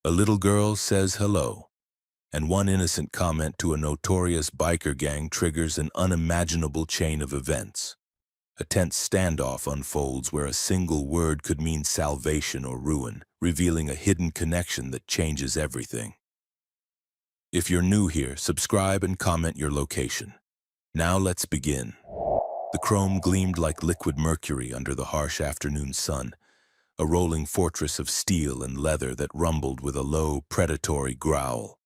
A little girl says hello, and one innocent comment to a notorious biker gang triggers an unimaginable chain of events. A tense standoff unfolds where a single word could mean salvation or ruin, revealing a hidden connection that changes everything. If you're new here, subscribe and comment your location. Now let's begin. The chrome gleamed like liquid mercury under the harsh afternoon sun, a rolling fortress of steel and leather that rumbled with a low, predatory growl.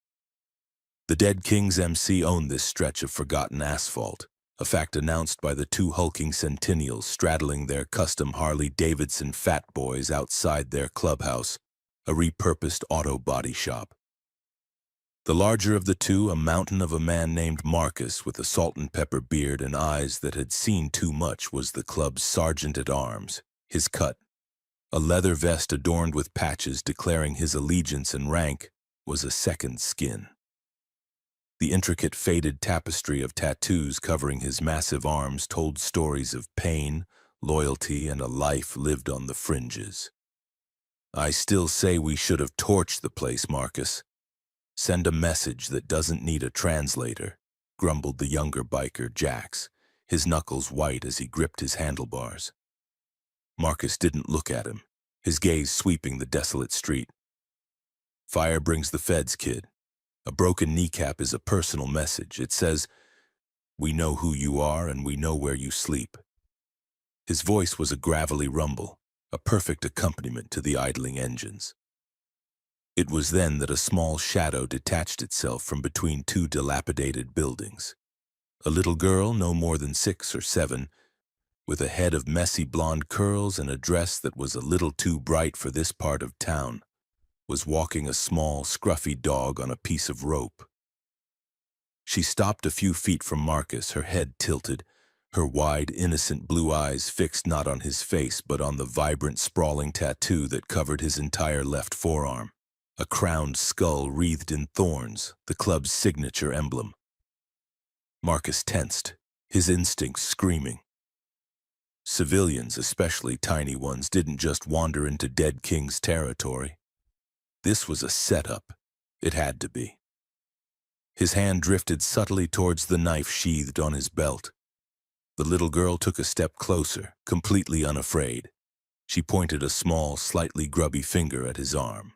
The Dead King's MC owned this stretch of forgotten asphalt, a fact announced by the two hulking centennials straddling their custom Harley-Davidson Fat Boys outside their clubhouse, a repurposed auto body shop. The larger of the two, a mountain of a man named Marcus with a salt-and-pepper beard and eyes that had seen too much, was the club's sergeant-at-arms. His cut, a leather vest adorned with patches declaring his allegiance and rank, was a second skin. The intricate faded tapestry of tattoos covering his massive arms told stories of pain, loyalty, and a life lived on the fringes. "I still say we should have torched the place, Marcus. Send a message that doesn't need a translator," grumbled the younger biker, Jax, his knuckles white as he gripped his handlebars. Marcus didn't look at him, his gaze sweeping the desolate street. "Fire brings the feds, kid. A broken kneecap is a personal message. It says, we know who you are and we know where you sleep." His voice was a gravelly rumble, a perfect accompaniment to the idling engines. It was then that a small shadow detached itself from between two dilapidated buildings. A little girl, no more than 6 or 7, with a head of messy blonde curls and a dress that was a little too bright for this part of town, was walking a small, scruffy dog on a piece of rope. She stopped a few feet from Marcus, her head tilted, her wide, innocent blue eyes fixed not on his face but on the vibrant, sprawling tattoo that covered his entire left forearm. A crowned skull wreathed in thorns, the club's signature emblem. Marcus tensed, his instincts screaming. Civilians, especially tiny ones, didn't just wander into Dead King's territory. This was a setup. It had to be. His hand drifted subtly towards the knife sheathed on his belt. The little girl took a step closer, completely unafraid. She pointed a small, slightly grubby finger at his arm.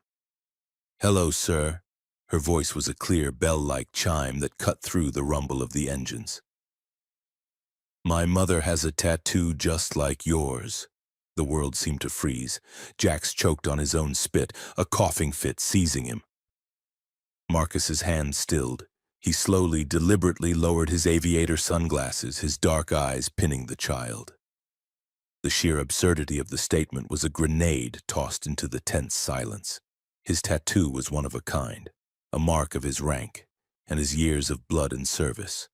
"Hello, sir." Her voice was a clear, bell-like chime that cut through the rumble of the engines. "My mother has a tattoo just like yours." The world seemed to freeze. Jax choked on his own spit, a coughing fit seizing him. Marcus's hand stilled. He slowly, deliberately lowered his aviator sunglasses, his dark eyes pinning the child. The sheer absurdity of the statement was a grenade tossed into the tense silence. His tattoo was one of a kind, a mark of his rank and his years of blood and service.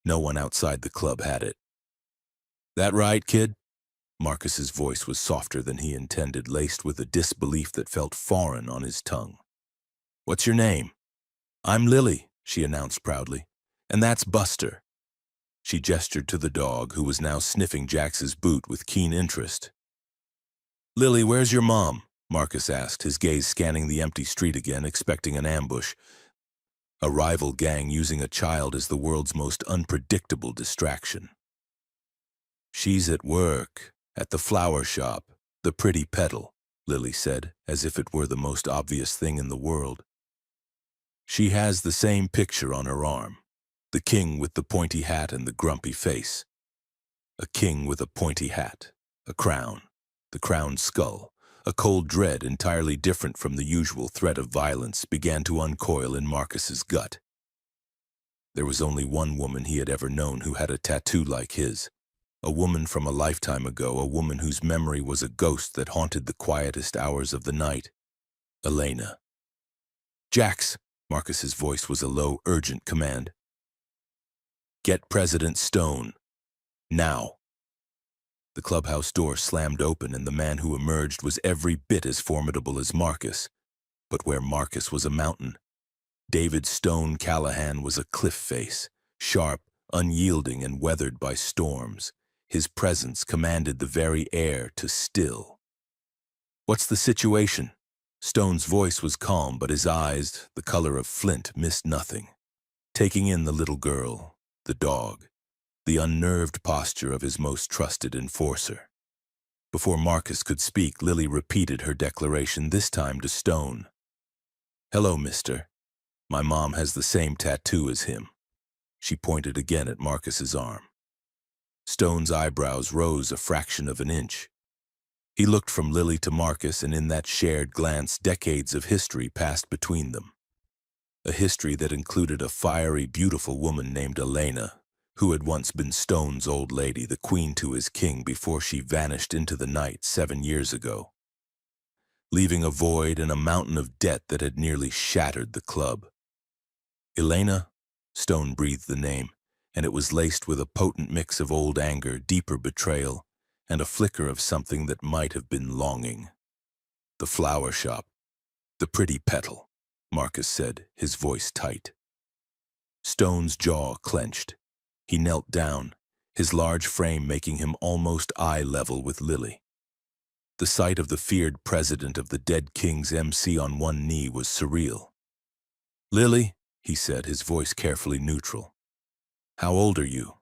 No one outside the club had it. "That right, kid?" Marcus's voice was softer than he intended, laced with a disbelief that felt foreign on his tongue. "What's your name?" "I'm Lily," she announced proudly. "And that's Buster." She gestured to the dog, who was now sniffing Jax's boot with keen interest. "Lily, where's your mom?" Marcus asked, his gaze scanning the empty street again, expecting an ambush. A rival gang using a child as the world's most unpredictable distraction. "She's at work, at the flower shop, the Pretty Petal," Lily said, as if it were the most obvious thing in the world. "She has the same picture on her arm, the king with the pointy hat and the grumpy face. A king with a pointy hat, a crown, the crowned skull. A cold dread, entirely different from the usual threat of violence, began to uncoil in Marcus's gut. There was only one woman he had ever known who had a tattoo like his. A woman from a lifetime ago, a woman whose memory was a ghost that haunted the quietest hours of the night. Elena. "Jax," Marcus's voice was a low, urgent command. "Get President Stone. Now." The clubhouse door slammed open and the man who emerged was every bit as formidable as Marcus. But where Marcus was a mountain, David Stone Callahan was a cliff face, sharp, unyielding, and weathered by storms. His presence commanded the very air to still. "What's the situation?" Stone's voice was calm, but his eyes, the color of flint, missed nothing. Taking in the little girl, the dog, the unnerved posture of his most trusted enforcer. Before Marcus could speak, Lily repeated her declaration, this time to Stone. "Hello, mister. My mom has the same tattoo as him." She pointed again at Marcus's arm. Stone's eyebrows rose a fraction of an inch. He looked from Lily to Marcus, and in that shared glance, decades of history passed between them. A history that included a fiery, beautiful woman named Elena, who had once been Stone's old lady, the queen to his king, before she vanished into the night 7 years ago, leaving a void and a mountain of debt that had nearly shattered the club. Elena? Stone breathed the name, and it was laced with a potent mix of old anger, deeper betrayal, and a flicker of something that might have been longing. "The flower shop. The pretty petal," Marcus said, his voice tight. Stone's jaw clenched. He knelt down, his large frame making him almost eye level with Lily. The sight of the feared president of the dead king's MC on one knee was surreal. "Lily," he said, his voice carefully neutral. "How old are you?"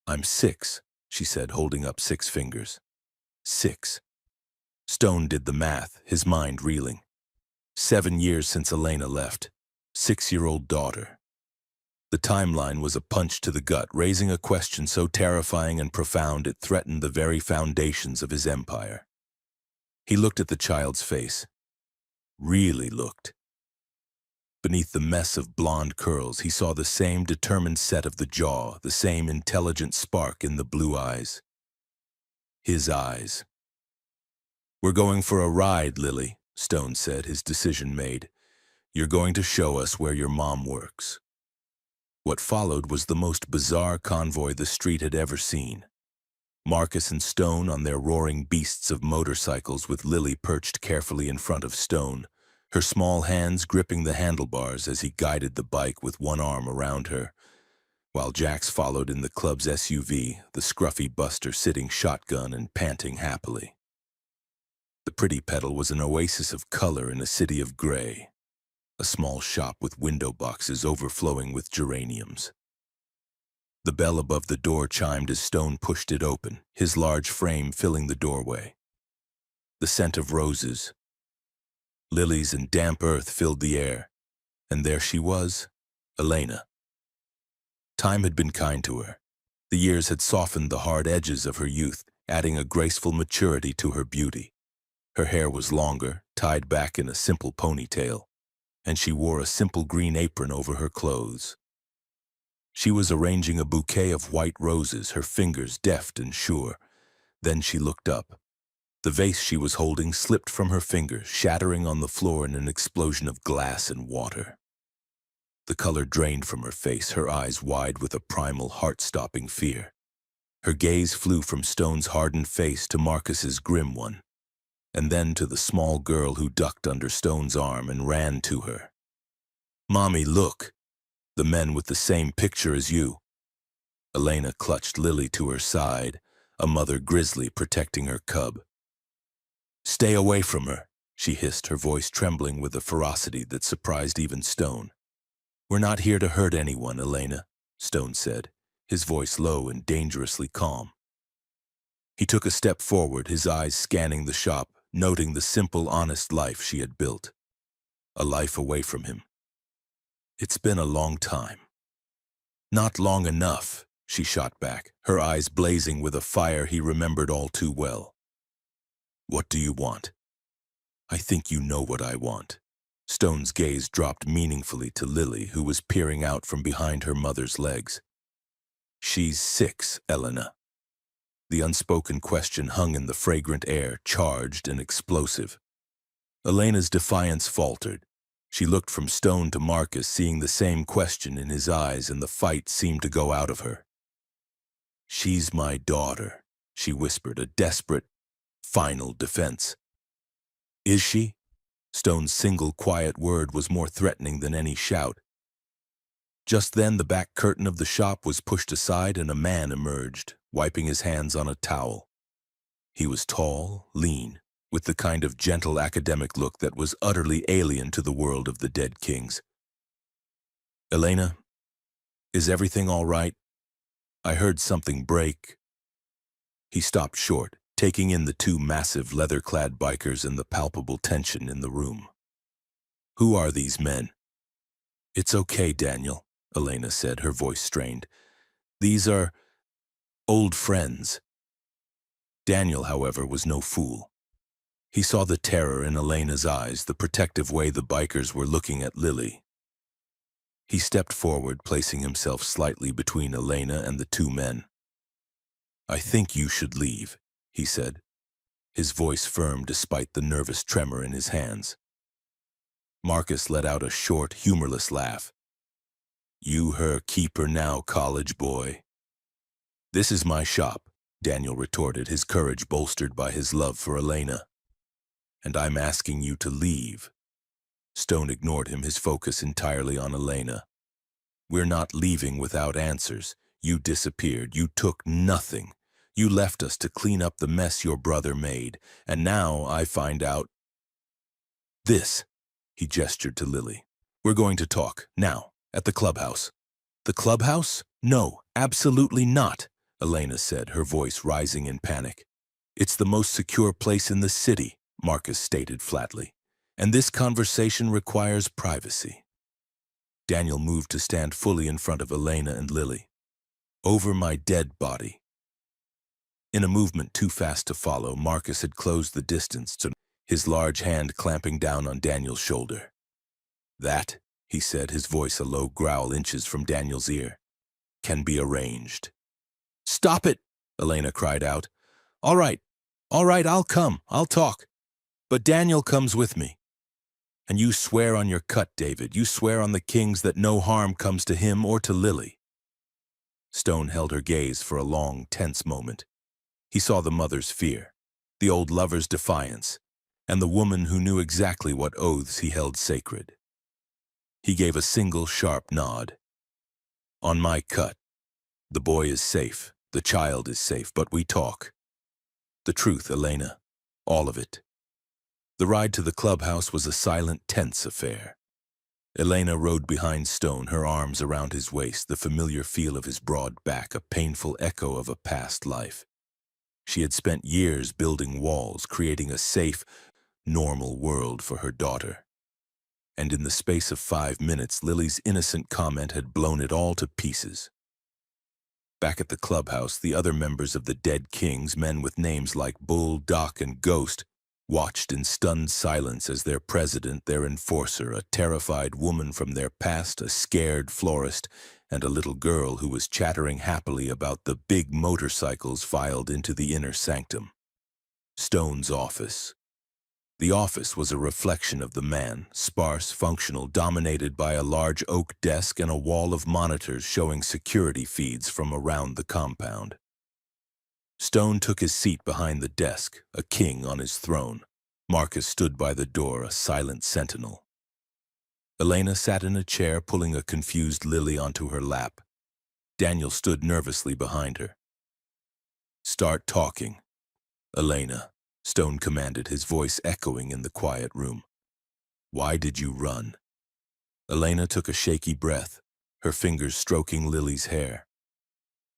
"I'm 6, she said, holding up 6 fingers. 6. Stone did the math, his mind reeling. 7 years since Elena left. 6-year-old daughter. The timeline was a punch to the gut, raising a question so terrifying and profound it threatened the very foundations of his empire. He looked at the child's face. Really looked. Beneath the mess of blonde curls, he saw the same determined set of the jaw, the same intelligent spark in the blue eyes. His eyes. "We're going for a ride, Lily," Stone said, his decision made. "You're going to show us where your mom works." What followed was the most bizarre convoy the street had ever seen. Marcus and Stone on their roaring beasts of motorcycles, with Lily perched carefully in front of Stone, her small hands gripping the handlebars as he guided the bike with one arm around her, while Jax followed in the club's SUV, the scruffy buster sitting shotgun and panting happily. The pretty petal was an oasis of color in a city of gray, a small shop with window boxes overflowing with geraniums. The bell above the door chimed as Stone pushed it open, his large frame filling the doorway. The scent of roses, lilies, and damp earth filled the air, and there she was, Elena. Time had been kind to her. The years had softened the hard edges of her youth, adding a graceful maturity to her beauty. Her hair was longer, tied back in a simple ponytail, and she wore a simple green apron over her clothes. She was arranging a bouquet of white roses, her fingers deft and sure. Then she looked up. The vase she was holding slipped from her fingers, shattering on the floor in an explosion of glass and water. The color drained from her face, her eyes wide with a primal, heart-stopping fear. Her gaze flew from Stone's hardened face to Marcus's grim one, and then to the small girl who ducked under Stone's arm and ran to her. "Mommy, look! The men with the same picture as you." Elena clutched Lily to her side, a mother grizzly protecting her cub. "Stay away from her," she hissed, her voice trembling with a ferocity that surprised even Stone. "We're not here to hurt anyone, Elena," Stone said, his voice low and dangerously calm. He took a step forward, his eyes scanning the shop, noting the simple, honest life she had built. A life away from him. "It's been a long time." "Not long enough," she shot back, her eyes blazing with a fire he remembered all too well. "What do you want?" "I think you know what I want." Stone's gaze dropped meaningfully to Lily, who was peering out from behind her mother's legs. "She's 6, Elena." The unspoken question hung in the fragrant air, charged and explosive. Elena's defiance faltered. She looked from Stone to Marcus, seeing the same question in his eyes, and the fight seemed to go out of her. "She's my daughter," she whispered, a desperate, final defense. "Is she?" Stone's single quiet word was more threatening than any shout. Just then the back curtain of the shop was pushed aside and a man emerged, wiping his hands on a towel. He was tall, lean, with the kind of gentle academic look that was utterly alien to the world of the dead kings. "Elena, is everything all right? I heard something break." He stopped short, taking in the two massive leather-clad bikers and the palpable tension in the room. "Who are these men?" "It's okay, Daniel," Elena said, her voice strained. "These are old friends." Daniel, however, was no fool. He saw the terror in Elena's eyes, the protective way the bikers were looking at Lily. He stepped forward, placing himself slightly between Elena and the two men. "I think you should leave," he said, his voice firm despite the nervous tremor in his hands. Marcus let out a short, humorless laugh. "You her keeper now, college boy." "This is my shop," Daniel retorted, his courage bolstered by his love for Elena. "And I'm asking you to leave." Stone ignored him, his focus entirely on Elena. "We're not leaving without answers. You disappeared. You took nothing. You left us to clean up the mess your brother made. And now I find out this." He gestured to Lily. "We're going to talk, now, at the clubhouse." "The clubhouse? No, absolutely not," Elena said, her voice rising in panic. "It's the most secure place in the city," Marcus stated flatly. "And this conversation requires privacy." Daniel moved to stand fully in front of Elena and Lily. "Over my dead body." In a movement too fast to follow, Marcus had closed the distance, his large hand clamping down on Daniel's shoulder. "That," he said, his voice a low growl inches from Daniel's ear, "can be arranged." "Stop it!" Elena cried out. All right, I'll come, I'll talk. But Daniel comes with me." "And you swear on your cut, David. You swear on the kings that no harm comes to him or to Lily." Stone held her gaze for a long, tense moment. He saw the mother's fear, the old lover's defiance, and the woman who knew exactly what oaths he held sacred. He gave a single sharp nod. "On my cut. The boy is safe, the child is safe, but we talk. The truth, Elena. All of it." The ride to the clubhouse was a silent, tense affair. Elena rode behind Stone, her arms around his waist, the familiar feel of his broad back, a painful echo of a past life. She had spent years building walls, creating a safe, normal world for her daughter. And in the space of 5 minutes, Lily's innocent comment had blown it all to pieces. Back at the clubhouse, the other members of the Dead Kings, men with names like Bull, Doc, and Ghost, watched in stunned silence as their president, their enforcer, a terrified woman from their past, a scared florist, and a little girl who was chattering happily about the big motorcycles filed into the inner sanctum. Stone's office. The office was a reflection of the man, sparse, functional, dominated by a large oak desk and a wall of monitors showing security feeds from around the compound. Stone took his seat behind the desk, a king on his throne. Marcus stood by the door, a silent sentinel. Elena sat in a chair, pulling a confused Lily onto her lap. Daniel stood nervously behind her. "Start talking, Elena," Stone commanded, his voice echoing in the quiet room. "Why did you run?" Elena took a shaky breath, her fingers stroking Lily's hair.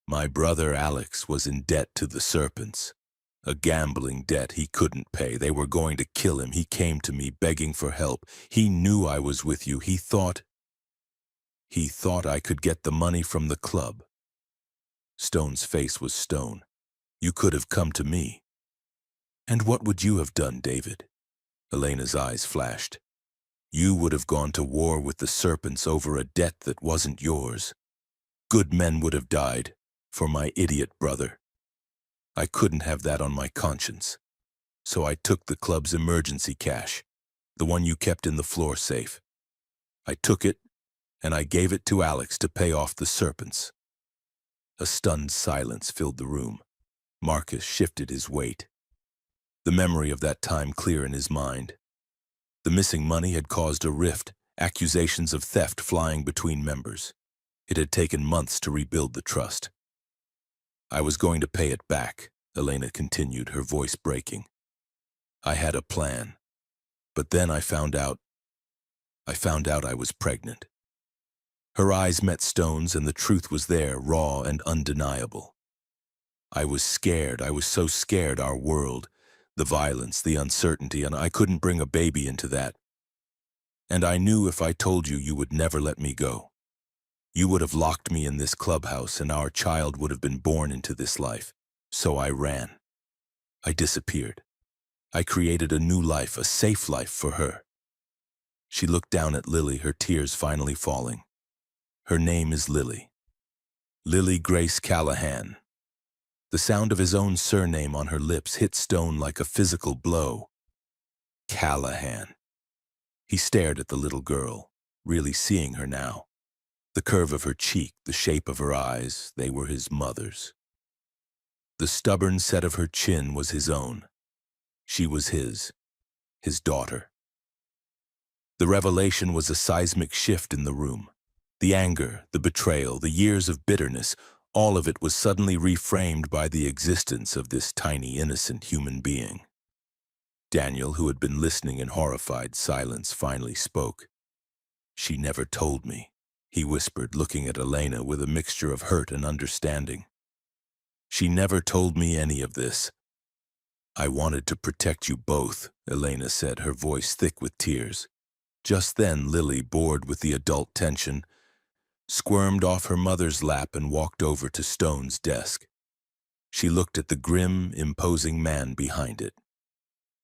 "My brother Alex was in debt to the serpents. A gambling debt he couldn't pay. They were going to kill him. He came to me begging for help. He knew I was with you. He thought I could get the money from the club." Stone's face was stone. "You could have come to me." "And what would you have done, David?" Elena's eyes flashed. "You would have gone to war with the serpents over a debt that wasn't yours. Good men would have died for my idiot brother. I couldn't have that on my conscience. So I took the club's emergency cash, the one you kept in the floor safe. I took it, and I gave it to Alex to pay off the serpents." A stunned silence filled the room. Marcus shifted his weight, the memory of that time clear in his mind. The missing money had caused a rift, accusations of theft flying between members. It had taken months to rebuild the trust. "I was going to pay it back," Elena continued, her voice breaking. I had a plan, but then I found out I was pregnant. Her eyes met Stone's and the truth was there, raw and undeniable. I was scared. I was so scared. Our world, the violence, the uncertainty, and I couldn't bring a baby into that. And I knew if I told you, you would never let me go. You would have locked me in this clubhouse and our child would have been born into this life. So I ran. I disappeared. I created a new life, a safe life for her. She looked down at Lily, her tears finally falling. Her name is Lily. Lily Grace Callahan. The sound of his own surname on her lips hit Stone like a physical blow. Callahan. He stared at the little girl, really seeing her now. The curve of her cheek, the shape of her eyes, they were his mother's. The stubborn set of her chin was his own. She was his daughter. The revelation was a seismic shift in the room. The anger, the betrayal, the years of bitterness, all of it was suddenly reframed by the existence of this tiny, innocent human being. Daniel, who had been listening in horrified silence, finally spoke. "She never told me," he whispered, looking at Elena with a mixture of hurt and understanding. "She never told me any of this." "I wanted to protect you both," Elena said, her voice thick with tears. Just then, Lily, bored with the adult tension, squirmed off her mother's lap and walked over to Stone's desk. She looked at the grim, imposing man behind it.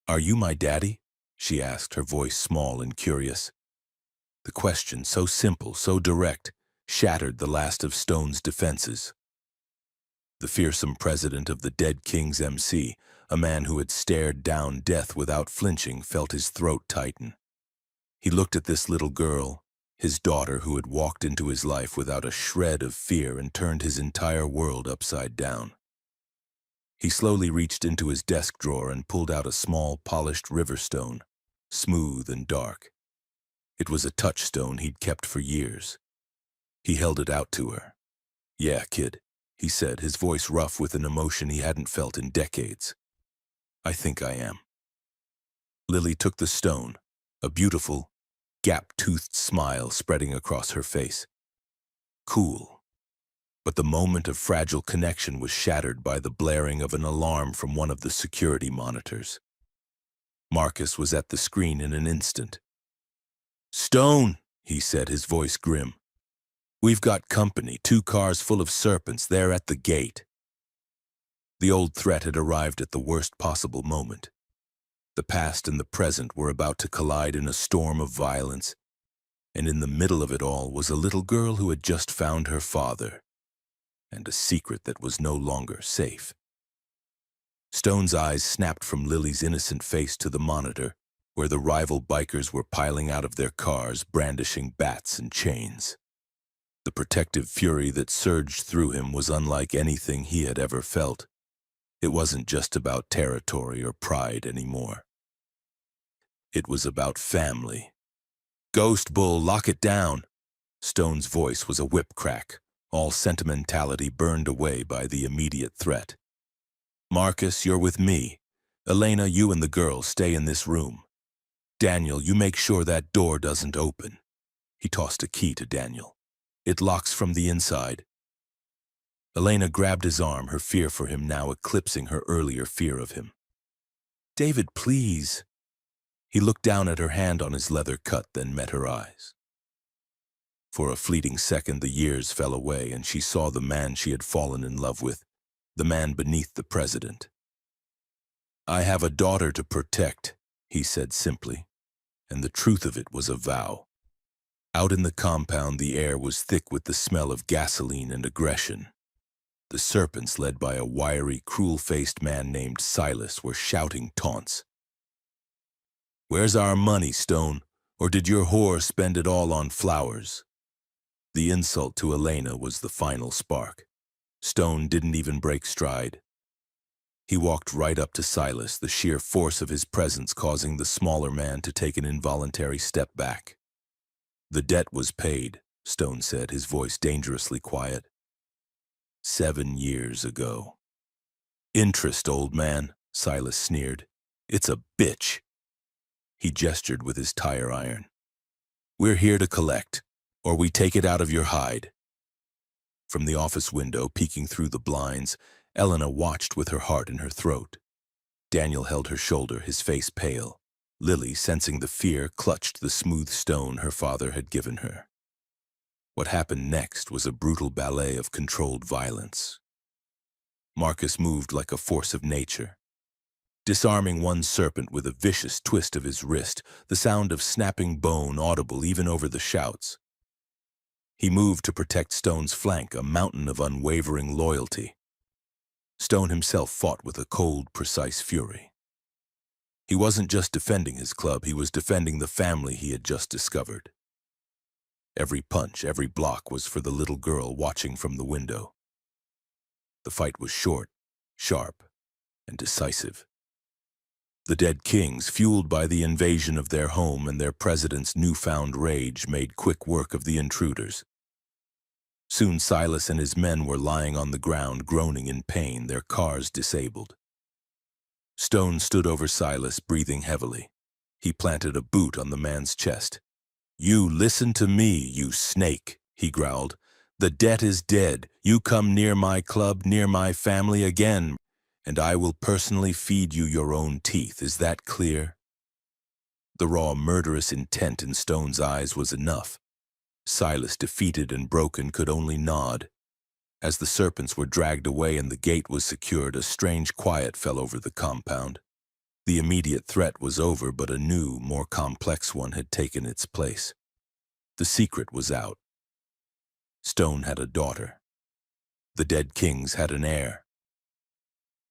"Are you my daddy?" she asked, her voice small and curious. The question, so simple, so direct, shattered the last of Stone's defenses. The fearsome president of the Dead King's MC, a man who had stared down death without flinching, felt his throat tighten. He looked at this little girl, his daughter, who had walked into his life without a shred of fear and turned his entire world upside down. He slowly reached into his desk drawer and pulled out a small, polished riverstone, smooth and dark. It was a touchstone he'd kept for years. He held it out to her. "Yeah, kid," he said, his voice rough with an emotion he hadn't felt in decades. "I think I am." Lily took the stone, a beautiful, gap-toothed smile spreading across her face. Cool. But the moment of fragile connection was shattered by the blaring of an alarm from one of the security monitors. Marcus was at the screen in an instant. "Stone," he said, his voice grim. "We've got company, 2 cars full of serpents. They're at the gate." The old threat had arrived at the worst possible moment. The past and the present were about to collide in a storm of violence, and in the middle of it all was a little girl who had just found her father, and a secret that was no longer safe. Stone's eyes snapped from Lily's innocent face to the monitor, where the rival bikers were piling out of their cars, brandishing bats and chains. The protective fury that surged through him was unlike anything he had ever felt. It wasn't just about territory or pride anymore. It was about family. "Ghost Bull, lock it down!" Stone's voice was a whip crack, all sentimentality burned away by the immediate threat. "Marcus, you're with me. Elena, you and the girls stay in this room. Daniel, you make sure that door doesn't open." He tossed a key to Daniel. "It locks from the inside." Elena grabbed his arm, her fear for him now eclipsing her earlier fear of him. "David, please." He looked down at her hand on his leather cut, then met her eyes. For a fleeting second, the years fell away, and she saw the man she had fallen in love with, the man beneath the president. "I have a daughter to protect," he said simply, and the truth of it was a vow. Out in the compound, the air was thick with the smell of gasoline and aggression. The serpents, led by a wiry, cruel-faced man named Silas, were shouting taunts. "Where's our money, Stone? Or did your whore spend it all on flowers?" The insult to Elena was the final spark. Stone didn't even break stride. He walked right up to Silas, the sheer force of his presence causing the smaller man to take an involuntary step back. "The debt was paid," Stone said, his voice dangerously quiet. 7 years ago. "Interest, old man," Silas sneered. It's a bitch. He gestured with his tire iron. We're here to collect, or we take it out of your hide. From the office window, peeking through the blinds, Elena watched with her heart in her throat. Daniel held her shoulder, his face pale. Lily, sensing the fear, clutched the smooth stone her father had given her. What happened next was a brutal ballet of controlled violence. Marcus moved like a force of nature, disarming one serpent with a vicious twist of his wrist, the sound of snapping bone audible even over the shouts. He moved to protect Stone's flank, a mountain of unwavering loyalty. Stone himself fought with a cold, precise fury. He wasn't just defending his club, he was defending the family he had just discovered. Every punch, every block was for the little girl watching from the window. The fight was short, sharp, and decisive. The dead kings, fueled by the invasion of their home and their president's newfound rage, made quick work of the intruders. Soon Silas and his men were lying on the ground, groaning in pain, their cars disabled. Stone stood over Silas, breathing heavily. He planted a boot on the man's chest. "You listen to me, you snake," he growled. "The debt is dead. You come near my club, near my family again, and I will personally feed you your own teeth. Is that clear?" The raw, murderous intent in Stone's eyes was enough. Silas, defeated and broken, could only nod. As the serpents were dragged away and the gate was secured, a strange quiet fell over the compound. The immediate threat was over, but a new, more complex one had taken its place. The secret was out. Stone had a daughter. The dead kings had an heir.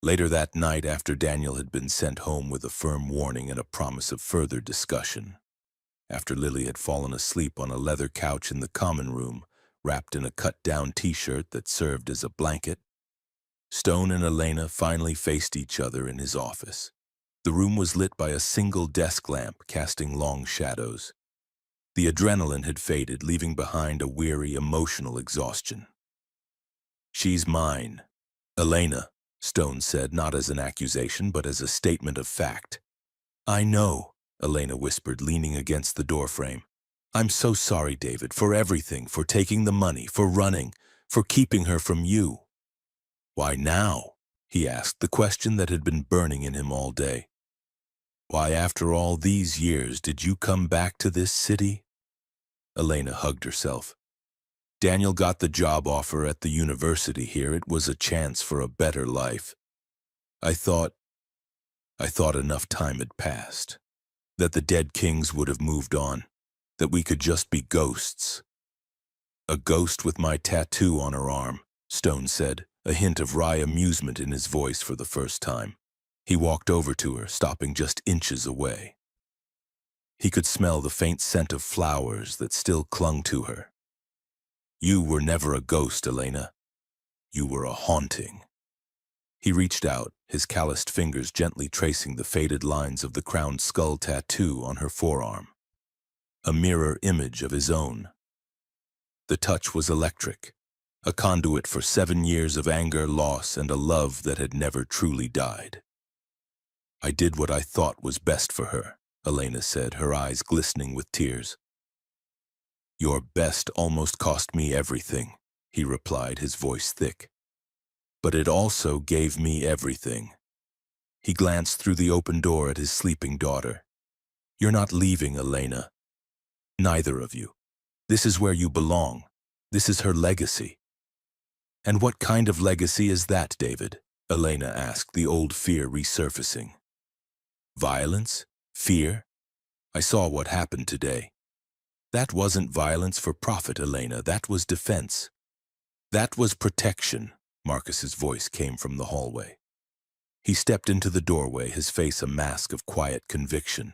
Later that night, after Daniel had been sent home with a firm warning and a promise of further discussion, after Lily had fallen asleep on a leather couch in the common room, wrapped in a cut-down t-shirt that served as a blanket, Stone and Elena finally faced each other in his office. The room was lit by a single desk lamp, casting long shadows. The adrenaline had faded, leaving behind a weary, emotional exhaustion. "She's mine, Elena," Stone said, not as an accusation, but as a statement of fact. "I know," Elena whispered, leaning against the doorframe. "I'm so sorry, David, for everything, for taking the money, for running, for keeping her from you." "Why now?" he asked, the question that had been burning in him all day. "Why, after all these years, did you come back to this city?" Elena hugged herself. "Daniel got the job offer at the university here. It was a chance for a better life. I thought enough time had passed, that the dead kings would have moved on, that we could just be ghosts." "A ghost with my tattoo on her arm," Stone said, a hint of wry amusement in his voice for the first time. He walked over to her, stopping just inches away. He could smell the faint scent of flowers that still clung to her. "You were never a ghost, Elena. You were a haunting." He reached out, his calloused fingers gently tracing the faded lines of the crowned skull tattoo on her forearm. A mirror image of his own. The touch was electric, a conduit for 7 years of anger, loss, and a love that had never truly died. "I did what I thought was best for her," Elena said, her eyes glistening with tears. "Your best almost cost me everything," he replied, his voice thick. "But it also gave me everything." He glanced through the open door at his sleeping daughter. "You're not leaving, Elena. Neither of you. This is where you belong. This is her legacy." "And what kind of legacy is that, David?" Elena asked, the old fear resurfacing. "Violence? Fear? I saw what happened today. That wasn't violence for profit, Elena. That was defense. That was protection." Marcus's voice came from the hallway. He stepped into the doorway, his face a mask of quiet conviction.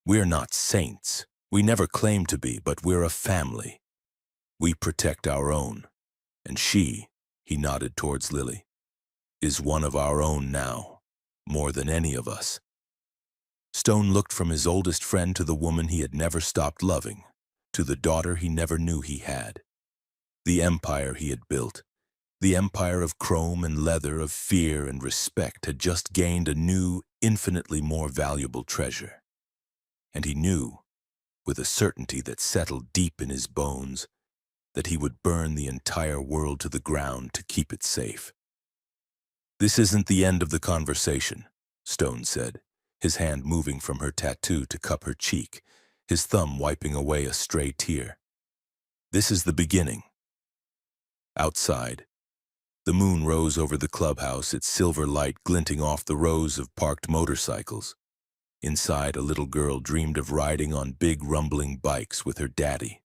"We're not saints. We never claimed to be, but we're a family. We protect our own. And she," he nodded towards Lily, "is one of our own now, more than any of us." Stone looked from his oldest friend to the woman he had never stopped loving, to the daughter he never knew he had. The empire he had built, The empire of chrome and leather, of fear and respect, had just gained a new, infinitely more valuable treasure. And he knew, with a certainty that settled deep in his bones, that he would burn the entire world to the ground to keep it safe. "This isn't the end of the conversation," Stone said, his hand moving from her tattoo to cup her cheek, his thumb wiping away a stray tear. "This is the beginning." Outside, the moon rose over the clubhouse, its silver light glinting off the rows of parked motorcycles. Inside, a little girl dreamed of riding on big rumbling bikes with her daddy,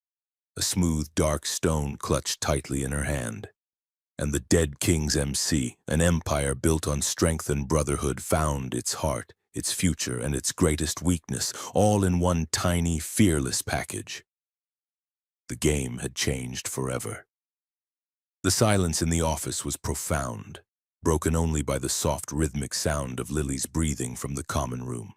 a smooth, dark stone clutched tightly in her hand. And the Dead King's MC, an empire built on strength and brotherhood, found its heart, its future, and its greatest weakness, all in one tiny, fearless package. The game had changed forever. The silence in the office was profound, broken only by the soft rhythmic sound of Lily's breathing from the common room.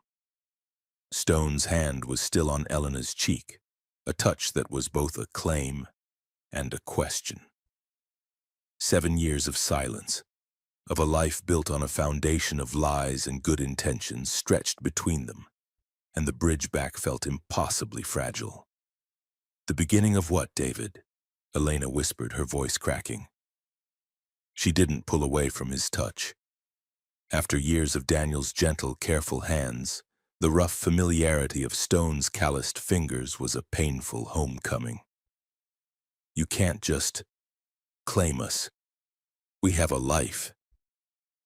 Stone's hand was still on Elena's cheek, a touch that was both a claim and a question. 7 years of silence, of a life built on a foundation of lies and good intentions, stretched between them, and the bridge back felt impossibly fragile. "The beginning of what, David?" Elena whispered, her voice cracking. She didn't pull away from his touch. After years of Daniel's gentle, careful hands, the rough familiarity of Stone's calloused fingers was a painful homecoming. "You can't just claim us. We have a life.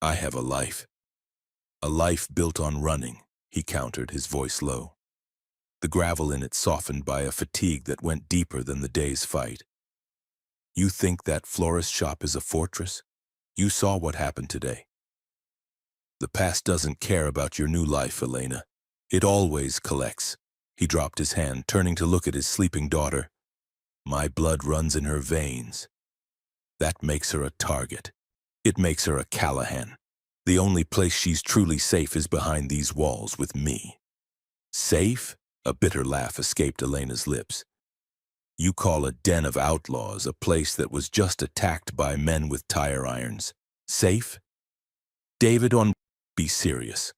I have a life. A life built on running," he countered, his voice low. The gravel in it softened by a fatigue that went deeper than the day's fight. "You think that florist shop is a fortress? You saw what happened today. The past doesn't care about your new life, Elena. It always collects." He dropped his hand, turning to look at his sleeping daughter. "My blood runs in her veins. That makes her a target. It makes her a Callahan. The only place she's truly safe is behind these walls with me." "Safe?" A bitter laugh escaped Elena's lips. "You call a den of outlaws a place that was just attacked by men with tire irons safe? David, be serious."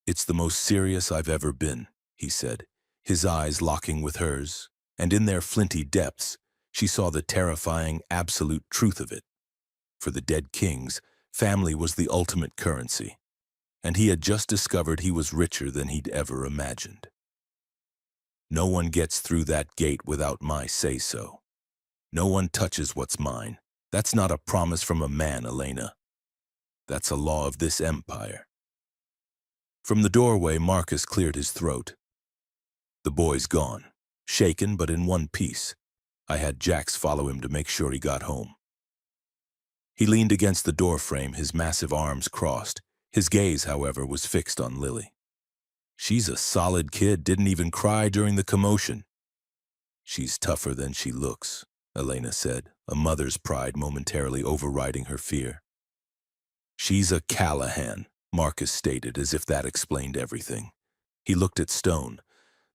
"It's the most serious I've ever been," he said, his eyes locking with hers, and in their flinty depths, she saw the terrifying, absolute truth of it. For the Dead Kings, family was the ultimate currency, and he had just discovered he was richer than he'd ever imagined. "No one gets through that gate without my say-so. No one touches what's mine. That's not a promise from a man, Elena. That's a law of this empire." From the doorway, Marcus cleared his throat. "The boy's gone, shaken but in one piece. I had Jax follow him to make sure he got home." He leaned against the doorframe, his massive arms crossed. His gaze, however, was fixed on Lily. "She's a solid kid, didn't even cry during the commotion." "She's tougher than she looks," Elena said, a mother's pride momentarily overriding her fear. "She's a Callahan," Marcus stated, as if that explained everything. He looked at Stone.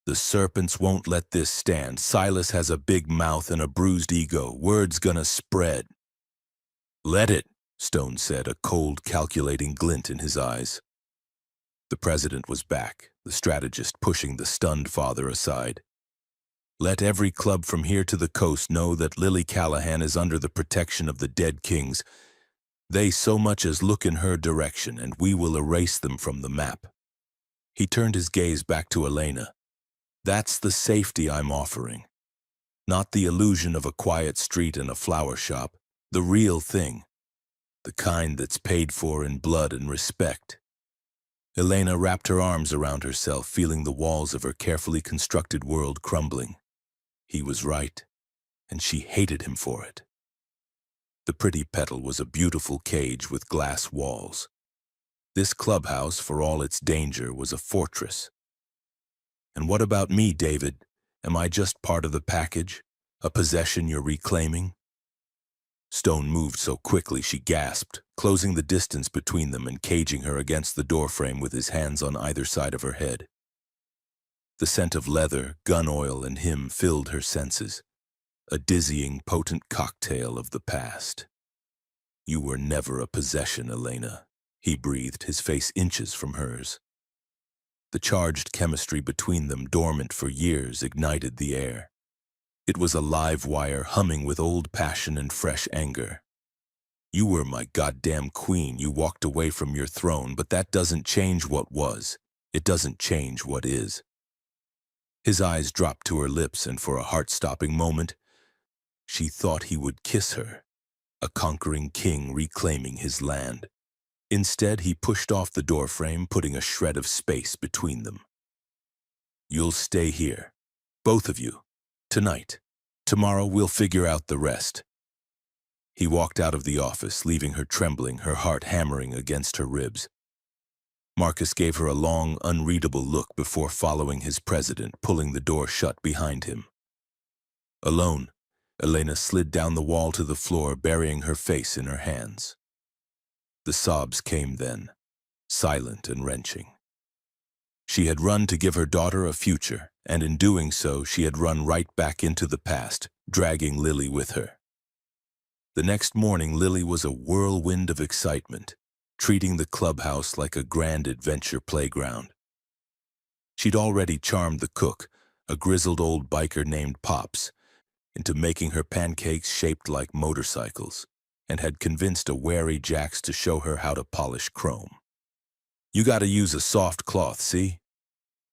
"The serpents won't let this stand. Silas has a big mouth and a bruised ego. Word's gonna spread." "Let it," Stone said, a cold, calculating glint in his eyes. The president was back, the strategist pushing the stunned father aside. "Let every club from here to the coast know that Lily Callahan is under the protection of the Dead Kings. They so much as look in her direction, and we will erase them from the map." He turned his gaze back to Elena. "That's the safety I'm offering. Not the illusion of a quiet street and a flower shop. The real thing. The kind that's paid for in blood and respect." Elena wrapped her arms around herself, feeling the walls of her carefully constructed world crumbling. He was right, and she hated him for it. The pretty petal was a beautiful cage with glass walls. This clubhouse, for all its danger, was a fortress. "And what about me, David? Am I just part of the package? A possession you're reclaiming?" Stone moved so quickly she gasped, closing the distance between them and caging her against the doorframe with his hands on either side of her head. The scent of leather, gun oil, and him filled her senses, a dizzying, potent cocktail of the past. You were never a possession, Elena. He breathed, his face inches from hers. The charged chemistry between them, dormant for years, ignited the air. It was a live wire humming with old passion and fresh anger. You were my goddamn queen. You walked away from your throne, but that doesn't change what was. It doesn't change what is. His eyes dropped to her lips, and for a heart-stopping moment, she thought he would kiss her, a conquering king reclaiming his land. Instead, he pushed off the doorframe, putting a shred of space between them. You'll stay here, both of you, tonight. Tomorrow we'll figure out the rest. He walked out of the office, leaving her trembling, her heart hammering against her ribs. Marcus gave her a long, unreadable look before following his president, pulling the door shut behind him. Alone, Elena slid down the wall to the floor, burying her face in her hands. The sobs came then, silent and wrenching. She had run to give her daughter a future, and in doing so, she had run right back into the past, dragging Lily with her. The next morning, Lily was a whirlwind of excitement, treating the clubhouse like a grand adventure playground. She'd already charmed the cook, a grizzled old biker named Pops, into making her pancakes shaped like motorcycles, and had convinced a wary Jax to show her how to polish chrome. You gotta use a soft cloth, see?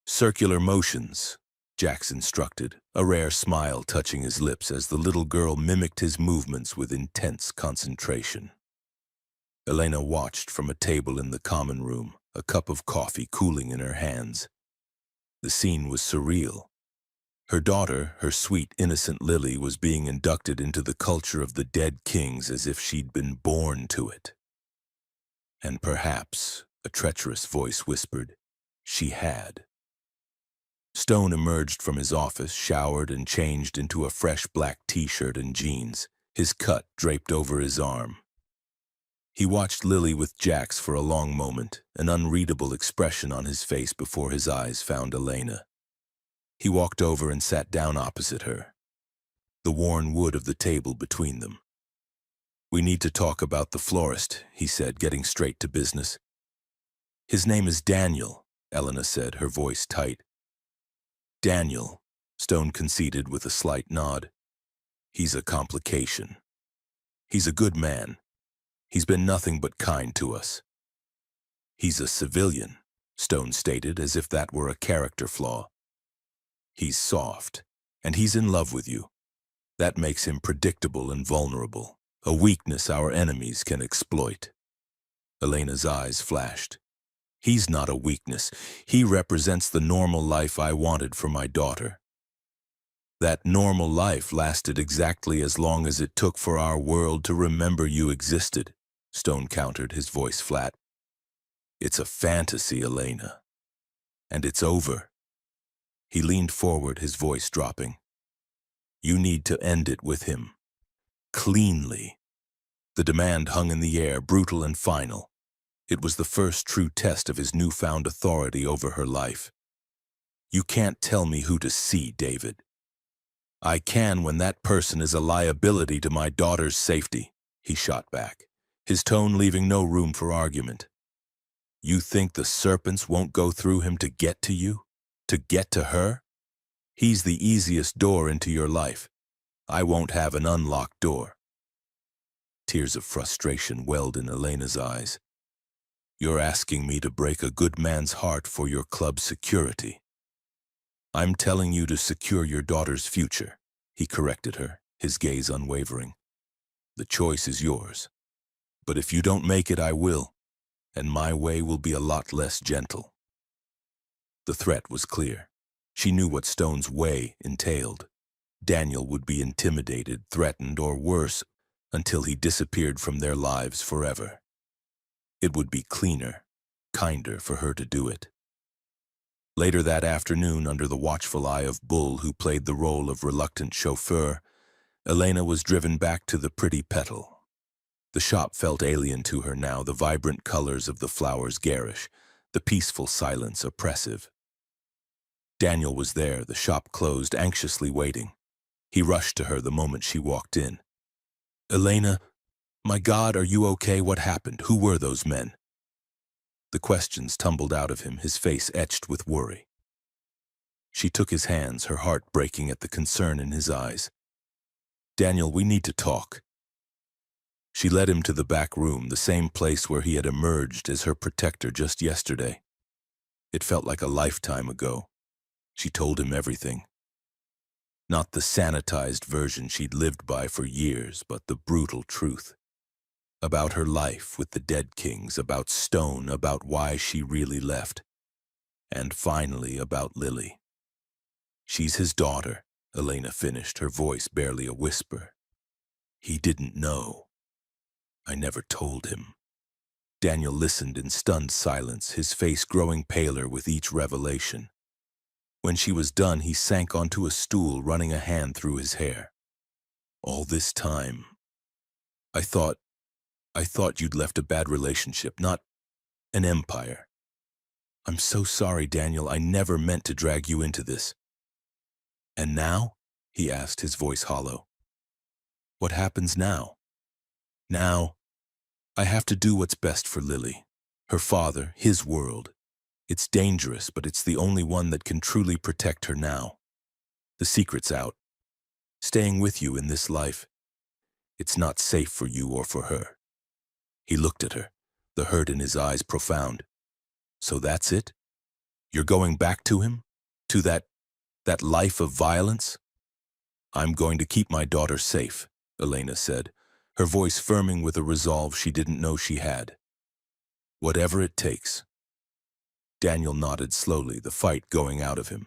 Circular motions, Jax instructed, a rare smile touching his lips as the little girl mimicked his movements with intense concentration. Elena watched from a table in the common room, a cup of coffee cooling in her hands. The scene was surreal. Her daughter, her sweet, innocent Lily, was being inducted into the culture of the dead kings as if she'd been born to it. And perhaps, a treacherous voice whispered, she had. Stone emerged from his office, showered and changed into a fresh black t-shirt and jeans, his cut draped over his arm. He watched Lily with Jax for a long moment, an unreadable expression on his face before his eyes found Elena. He walked over and sat down opposite her, the worn wood of the table between them. We need to talk about the florist, he said, getting straight to business. His name is Daniel, Elena said, her voice tight. Daniel, Stone conceded with a slight nod. He's a complication. He's a good man. He's been nothing but kind to us. He's a civilian, Stone stated, as if that were a character flaw. He's soft, and he's in love with you. That makes him predictable and vulnerable, a weakness our enemies can exploit. Elena's eyes flashed. He's not a weakness. He represents the normal life I wanted for my daughter. That normal life lasted exactly as long as it took for our world to remember you existed, Stone countered, his voice flat. It's a fantasy, Elena. And it's over. He leaned forward, his voice dropping. You need to end it with him. Cleanly. The demand hung in the air, brutal and final. It was the first true test of his newfound authority over her life. You can't tell me who to see, David. I can when that person is a liability to my daughter's safety, he shot back, his tone leaving no room for argument. You think the serpents won't go through him to get to you? To get to her? He's the easiest door into your life. I won't have an unlocked door. Tears of frustration welled in Elena's eyes. You're asking me to break a good man's heart for your club's security. I'm telling you to secure your daughter's future, he corrected her, his gaze unwavering. The choice is yours. But if you don't make it, I will, and my way will be a lot less gentle. The threat was clear. She knew what Stone's way entailed. Daniel would be intimidated, threatened, or worse, until he disappeared from their lives forever. It would be cleaner, kinder for her to do it. Later that afternoon, under the watchful eye of Bull, who played the role of reluctant chauffeur, Elena was driven back to the Pretty Petal. The shop felt alien to her now, the vibrant colors of the flowers garish, the peaceful silence oppressive. Daniel was there, the shop closed, anxiously waiting. He rushed to her the moment she walked in. Elena, My God, are you okay? What happened? Who were those men? The questions tumbled out of him, his face etched with worry. She took his hands, her heart breaking at the concern in his eyes. Daniel, we need to talk. She led him to the back room, the same place where he had emerged as her protector just yesterday. It felt like a lifetime ago. She told him everything. Not the sanitized version she'd lived by for years, but the brutal truth. About her life with the Dead Kings, about Stone, about why she really left. And finally, about Lily. She's his daughter, Elena finished, her voice barely a whisper. He didn't know. I never told him. Daniel listened in stunned silence, his face growing paler with each revelation. When she was done, he sank onto a stool, running a hand through his hair. All this time, I thought you'd left a bad relationship, not an empire. I'm so sorry, Daniel. I never meant to drag you into this. And now? He asked, his voice hollow. What happens now? Now, I have to do what's best for Lily, her father, his world. It's dangerous, but it's the only one that can truly protect her now. The secret's out. Staying with you in this life, it's not safe for you or for her. He looked at her, the hurt in his eyes profound. So that's it? You're going back to him? To that life of violence? I'm going to keep my daughter safe, Elena said, her voice firming with a resolve she didn't know she had. Whatever it takes. Daniel nodded slowly, the fight going out of him.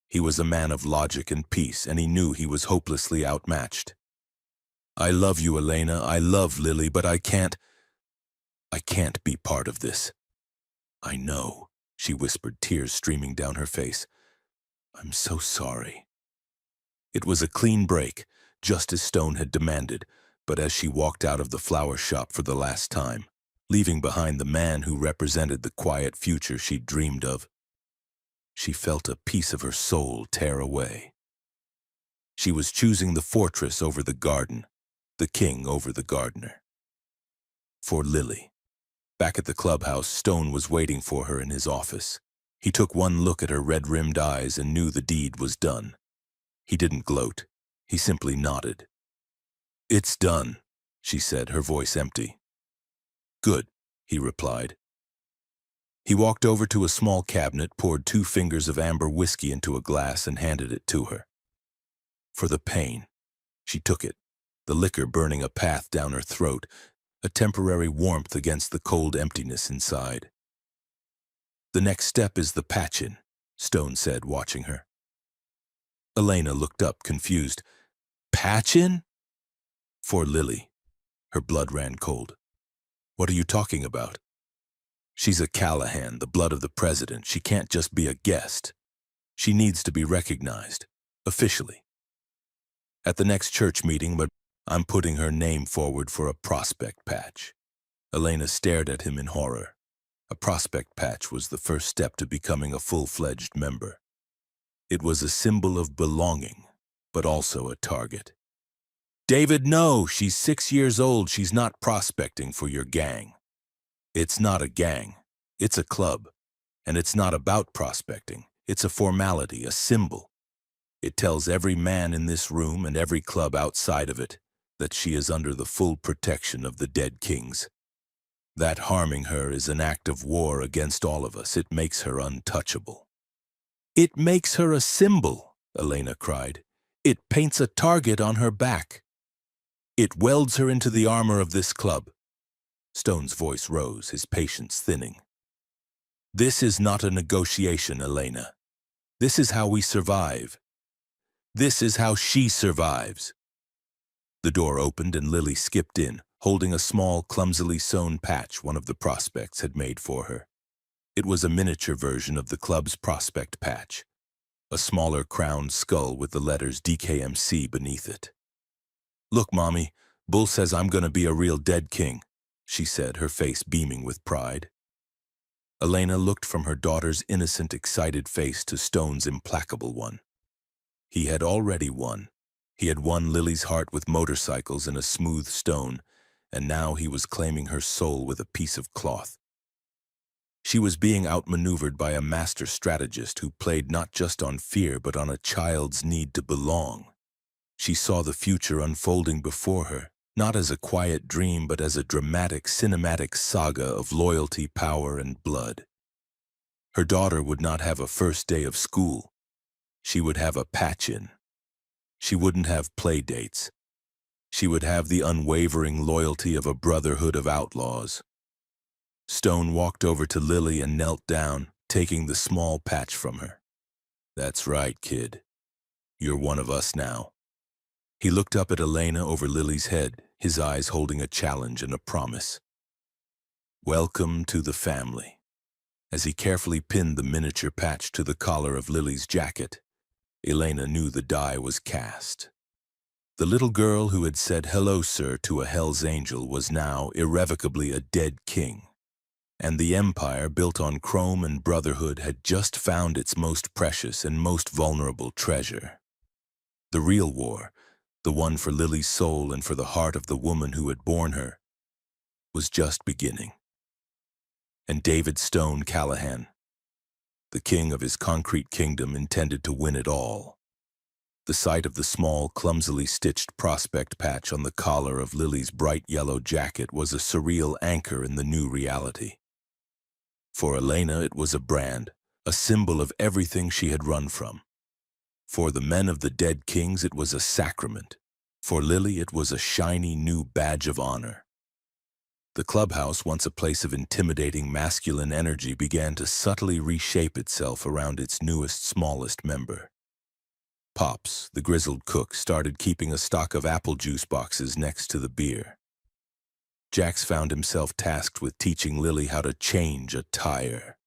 He was a man of logic and peace, and he knew he was hopelessly outmatched. I love you, Elena. I love Lily, but I can't be part of this. I know, she whispered, tears streaming down her face. I'm so sorry. It was a clean break, just as Stone had demanded, but as she walked out of the flower shop for the last time, leaving behind the man who represented the quiet future she'd dreamed of, she felt a piece of her soul tear away. She was choosing the fortress over the garden, the king over the gardener. For Lily. Back at the clubhouse, Stone was waiting for her in his office. He took one look at her red-rimmed eyes and knew the deed was done. He didn't gloat. He simply nodded. It's done, she said, her voice empty. Good, he replied. He walked over to a small cabinet, poured 2 fingers of amber whiskey into a glass and handed it to her. For the pain, she took it, the liquor burning a path down her throat, a temporary warmth against the cold emptiness inside. The next step is the patch-in, Stone said, watching her. Elena looked up, confused. Patch-in? For Lily. Her blood ran cold. What are you talking about? She's a Callahan, the blood of the president. She can't just be a guest. She needs to be recognized, officially. At the next church meeting, but I'm putting her name forward for a prospect patch. Elena stared at him in horror. A prospect patch was the first step to becoming a full-fledged member. It was a symbol of belonging, but also a target. David, no, she's 6 years old. She's not prospecting for your gang. It's not a gang. It's a club. And it's not about prospecting. It's a formality, a symbol. It tells every man in this room and every club outside of it that she is under the full protection of the Dead Kings. That harming her is an act of war against all of us. It makes her untouchable. It makes her a symbol, Elena cried. It paints a target on her back. It welds her into the armor of this club. Stone's voice rose, his patience thinning. This is not a negotiation, Elena. This is how we survive. This is how she survives. The door opened and Lily skipped in, holding a small, clumsily sewn patch one of the prospects had made for her. It was a miniature version of the club's prospect patch, a smaller crowned skull with the letters DKMC beneath it. Look, Mommy, Bull says I'm gonna be a real Dead King, she said, her face beaming with pride. Elena looked from her daughter's innocent, excited face to Stone's implacable one. He had already won. He had won Lily's heart with motorcycles and a smooth stone, and now he was claiming her soul with a piece of cloth. She was being outmaneuvered by a master strategist who played not just on fear but on a child's need to belong. She saw the future unfolding before her, not as a quiet dream but as a dramatic, cinematic saga of loyalty, power, and blood. Her daughter would not have a first day of school. She would have a patch-in. She wouldn't have play dates. She would have the unwavering loyalty of a brotherhood of outlaws. Stone walked over to Lily and knelt down, taking the small patch from her. "That's right, kid. You're one of us now." He looked up at Elena over Lily's head, his eyes holding a challenge and a promise. "Welcome to the family." As he carefully pinned the miniature patch to the collar of Lily's jacket, Elena knew the die was cast. The little girl who had said "hello, sir" to a Hell's Angel was now irrevocably a dead king. And the empire built on chrome and brotherhood had just found its most precious and most vulnerable treasure. The real war, the one for Lily's soul and for the heart of the woman who had borne her, was just beginning. And David Stone Callahan, the king of his concrete kingdom, intended to win it all. The sight of the small, clumsily stitched prospect patch on the collar of Lily's bright yellow jacket was a surreal anchor in the new reality. For Elena, it was a brand, a symbol of everything she had run from. For the men of the dead kings, it was a sacrament. For Lily, it was a shiny new badge of honor. The clubhouse, once a place of intimidating masculine energy, began to subtly reshape itself around its newest, smallest member. Pops, the grizzled cook, started keeping a stock of apple juice boxes next to the beer. Jax found himself tasked with teaching Lily how to change a tire.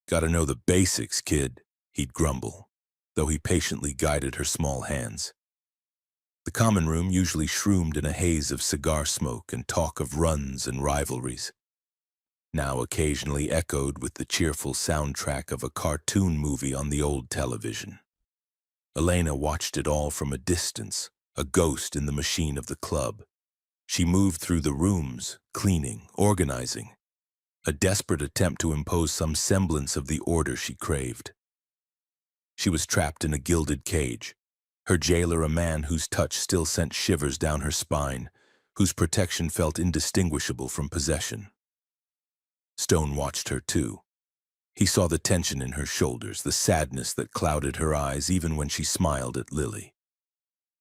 "Gotta know the basics, kid," he'd grumble, though he patiently guided her small hands. The common room usually shroomed in a haze of cigar smoke and talk of runs and rivalries, now occasionally echoed with the cheerful soundtrack of a cartoon movie on the old television. Elena watched it all from a distance, a ghost in the machine of the club. She moved through the rooms, cleaning, organizing, a desperate attempt to impose some semblance of the order she craved. She was trapped in a gilded cage, her jailer a man whose touch still sent shivers down her spine, whose protection felt indistinguishable from possession. Stone watched her too. He saw the tension in her shoulders, the sadness that clouded her eyes even when she smiled at Lily.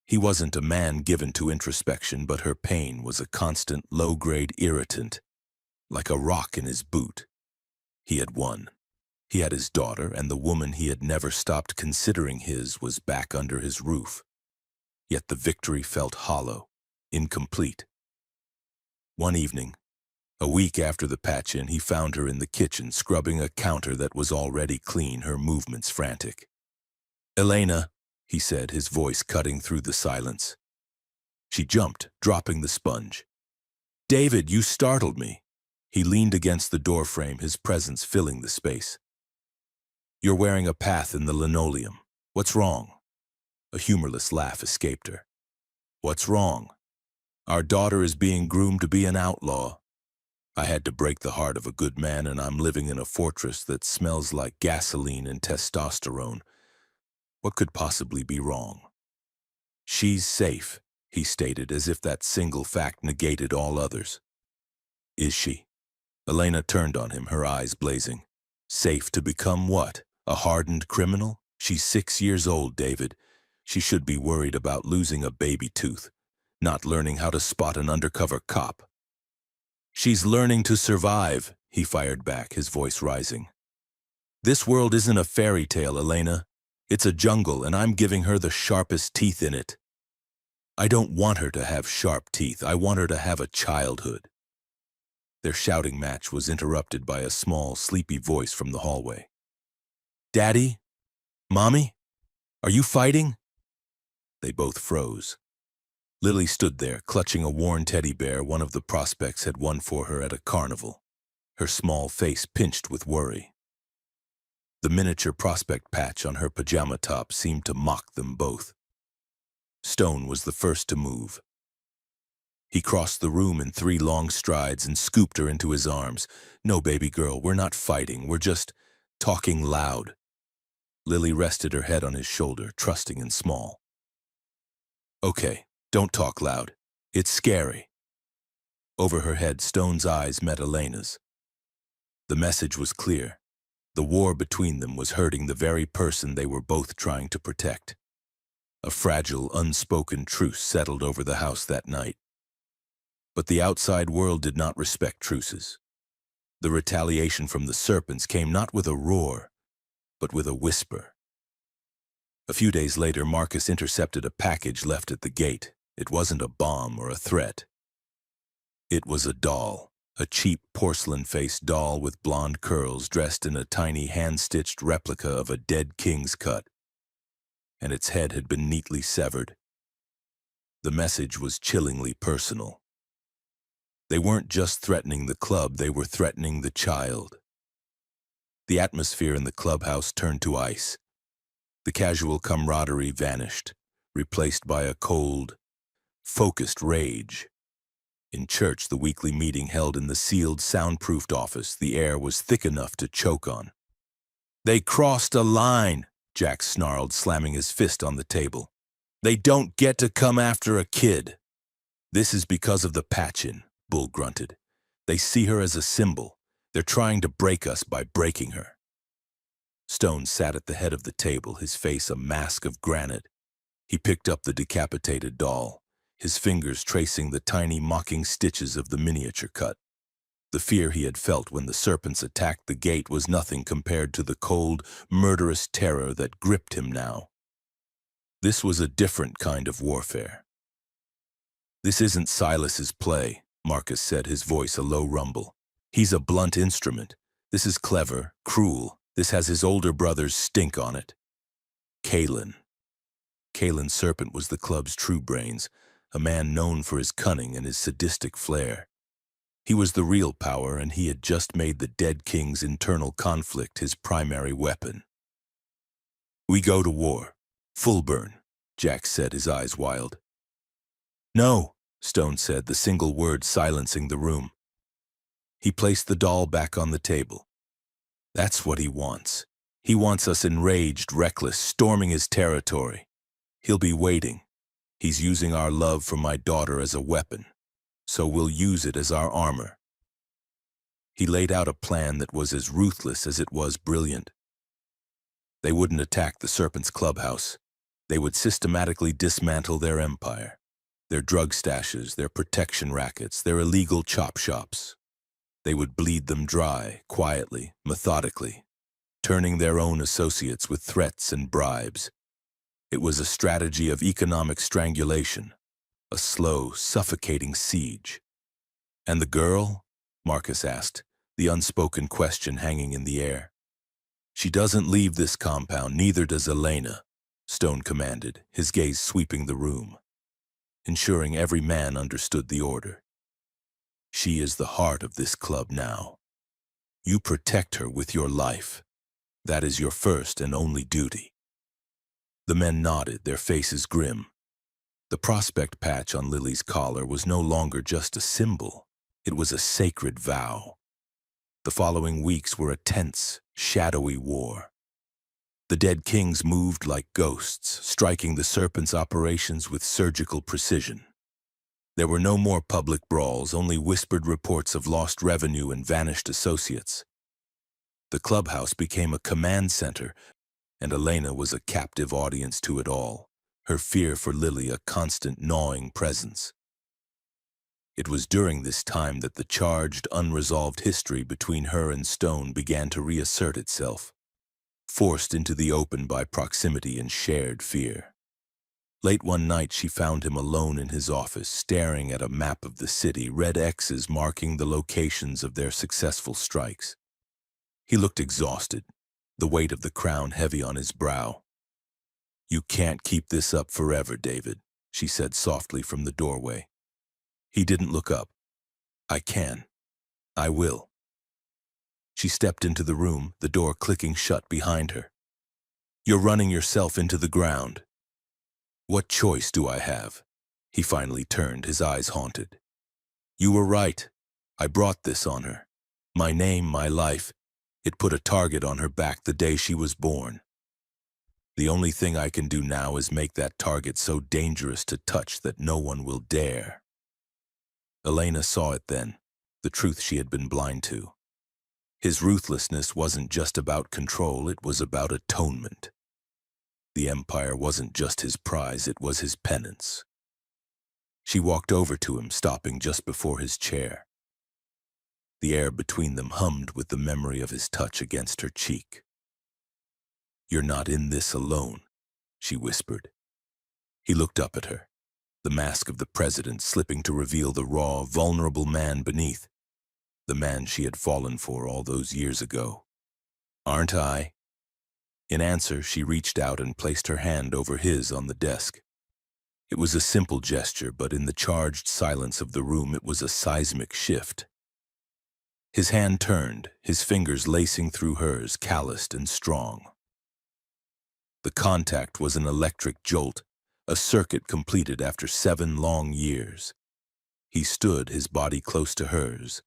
He wasn't a man given to introspection, but her pain was a constant, low-grade irritant, like a rock in his boot. He had won. He had his daughter, and the woman he had never stopped considering his was back under his roof. Yet the victory felt hollow, incomplete. One evening, a week after the patch-in, he found her in the kitchen scrubbing a counter that was already clean, her movements frantic. "Elena," he said, his voice cutting through the silence. She jumped, dropping the sponge. "David, you startled me." He leaned against the doorframe, his presence filling the space. "You're wearing a path in the linoleum. What's wrong?" A humorless laugh escaped her. "What's wrong? Our daughter is being groomed to be an outlaw. I had to break the heart of a good man, and I'm living in a fortress that smells like gasoline and testosterone. What could possibly be wrong?" "She's safe," he stated, as if that single fact negated all others. "Is she?" Elena turned on him, her eyes blazing. "Safe to become what? A hardened criminal? She's 6 years old, David. She should be worried about losing a baby tooth, not learning how to spot an undercover cop." "She's learning to survive," he fired back, his voice rising. "This world isn't a fairy tale, Elena. It's a jungle, and I'm giving her the sharpest teeth in it. I don't want her to have sharp teeth. I want her to have a childhood." Their shouting match was interrupted by a small, sleepy voice from the hallway. "Daddy? Mommy? Are you fighting?" They both froze. Lily stood there, clutching a worn teddy bear one of the prospects had won for her at a carnival, her small face pinched with worry. The miniature prospect patch on her pajama top seemed to mock them both. Stone was the first to move. He crossed the room in 3 long strides and scooped her into his arms. "No, baby girl, we're not fighting. We're just talking loud." Lily rested her head on his shoulder, trusting and small. "Okay, don't talk loud. It's scary." Over her head, Stone's eyes met Elena's. The message was clear. The war between them was hurting the very person they were both trying to protect. A fragile, unspoken truce settled over the house that night. But the outside world did not respect truces. The retaliation from the serpents came not with a roar, but with a whisper. A few days later, Marcus intercepted a package left at the gate. It wasn't a bomb or a threat. It was a doll, a cheap porcelain-faced doll with blonde curls dressed in a tiny hand-stitched replica of a dead king's cut. And its head had been neatly severed. The message was chillingly personal. They weren't just threatening the club, they were threatening the child. The atmosphere in the clubhouse turned to ice. The casual camaraderie vanished, replaced by a cold, focused rage. In church, the weekly meeting held in the sealed, soundproofed office, the air was thick enough to choke on. "They crossed a line," Jack snarled, slamming his fist on the table. "They don't get to come after a kid." "This is because of the patch-in," Bull grunted. "They see her as a symbol. They're trying to break us by breaking her." Stone sat at the head of the table, his face a mask of granite. He picked up the decapitated doll, his fingers tracing the tiny mocking stitches of the miniature cut. The fear he had felt when the serpents attacked the gate was nothing compared to the cold, murderous terror that gripped him now. This was a different kind of warfare. "This isn't Silas's play," Marcus said, his voice a low rumble. "He's a blunt instrument. This is clever, cruel. This has his older brother's stink on it." Kalen. Kalen Serpent was the club's true brains, a man known for his cunning and his sadistic flair. He was the real power, and he had just made the dead king's internal conflict his primary weapon. "We go to war. Full burn," Jack said, his eyes wild. "No," Stone said, the single word silencing the room. He placed the doll back on the table. "That's what he wants. He wants us enraged, reckless, storming his territory. He'll be waiting. He's using our love for my daughter as a weapon, so we'll use it as our armor." He laid out a plan that was as ruthless as it was brilliant. They wouldn't attack the Serpent's clubhouse. They would systematically dismantle their empire, their drug stashes, their protection rackets, their illegal chop shops. They would bleed them dry, quietly, methodically, turning their own associates with threats and bribes. It was a strategy of economic strangulation, a slow, suffocating siege. "And the girl?" Marcus asked, the unspoken question hanging in the air. "She doesn't leave this compound, neither does Elena," Stone commanded, his gaze sweeping the room, ensuring every man understood the order. "She is the heart of this club now. You protect her with your life. That is your first and only duty." The men nodded, their faces grim. The prospect patch on Lily's collar was no longer just a symbol. It was a sacred vow. The following weeks were a tense, shadowy war. The dead kings moved like ghosts, striking the Serpent's operations with surgical precision. There were no more public brawls, only whispered reports of lost revenue and vanished associates. The clubhouse became a command center, and Elena was a captive audience to it all, her fear for Lily a constant gnawing presence. It was during this time that the charged, unresolved history between her and Stone began to reassert itself, forced into the open by proximity and shared fear. Late one night, she found him alone in his office, staring at a map of the city, red X's marking the locations of their successful strikes. He looked exhausted, the weight of the crown heavy on his brow. "You can't keep this up forever, David," she said softly from the doorway. He didn't look up. "I can. I will." She stepped into the room, the door clicking shut behind her. "You're running yourself into the ground." "What choice do I have?" He finally turned, his eyes haunted. You were right. I brought this on her. My name, my life. It put a target on her back the day she was born. The only thing I can do now is make that target so dangerous to touch that no one will dare. Elena saw it then, the truth she had been blind to. His ruthlessness wasn't just about control, it was about atonement. The Empire wasn't just his prize, it was his penance. She walked over to him, stopping just before his chair. The air between them hummed with the memory of his touch against her cheek. "You're not in this alone," she whispered. He looked up at her, the mask of the president slipping to reveal the raw, vulnerable man beneath, the man she had fallen for all those years ago. "Aren't I?" In answer, she reached out and placed her hand over his on the desk. It was a simple gesture, but in the charged silence of the room it was a seismic shift. His hand turned, his fingers lacing through hers, calloused and strong. The contact was an electric jolt, a circuit completed after 7 long years. He stood, his body close to hers,